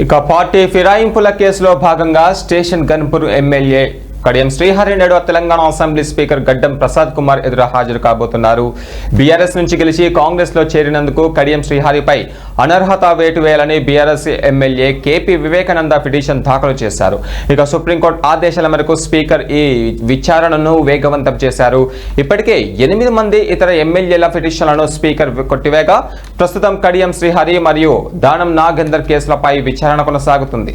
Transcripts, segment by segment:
ఇక పార్టీ ఫిరాయింపుల కేసులో భాగంగా స్టేషన్ గన్పూర్ ఎమ్మెల్యే కడియం శ్రీహరి నేడు తెలంగాణ అసెంబ్లీ స్పీకర్ గడ్డం ప్రసాద్ కుమార్ ఎదురు హాజరు కాబోతున్నారు. బీఆర్ఎస్ నుంచి గెలిచి కాంగ్రెస్ లో చేరినందుకు కడియం శ్రీహరిపై అనర్హత వేటు వేయాలని BRS MLA KP Vivekananda petition దాఖలు చేశారు. ఇక సుప్రీంకోర్టు ఆదేశాల మేరకు స్పీకర్ ఈ విచారణను వేగవంతం చేశారు. ఇప్పటికే 8 మంది ఇతర ఎమ్మెల్యేల పిటిషన్లను స్పీకర్ కొట్టివేగా ప్రస్తుతం కడియం శ్రీహరి మరియు దానం నాగేందర్ కేసులపై విచారణ కొనసాగుతుంది.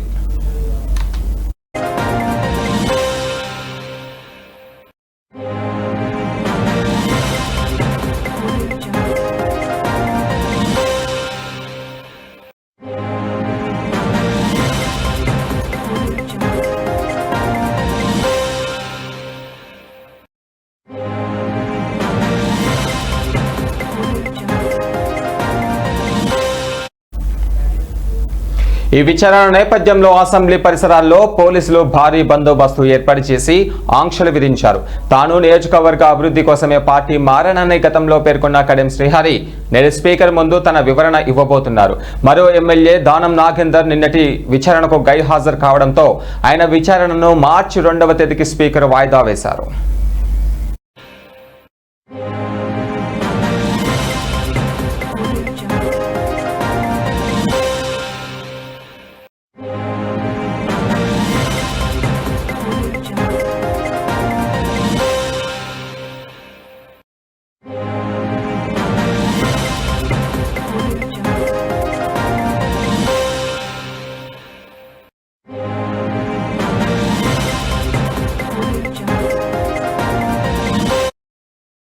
ఈ విచారణ నేపథ్యంలో అసెంబ్లీ పరిసరాల్లో పోలీసులు భారీ బందోబస్తు ఏర్పాటు చేసి ఆంక్షలు విధించారు. తాను నియోజకవర్గ అభివృద్ధి కోసమే పార్టీ మారనని గతంలో పేర్కొన్న కడియం శ్రీహరి నేడు స్పీకర్ ముందు తన వివరణ ఇవ్వబోతున్నారు. మరో ఎమ్మెల్యే దానం నాగేందర్ నిన్నటి విచారణకు గైర్హాజరు కావడంతో ఆయన విచారణను మార్చి 2వ తేదీకి స్పీకర్ వాయిదా వేశారు.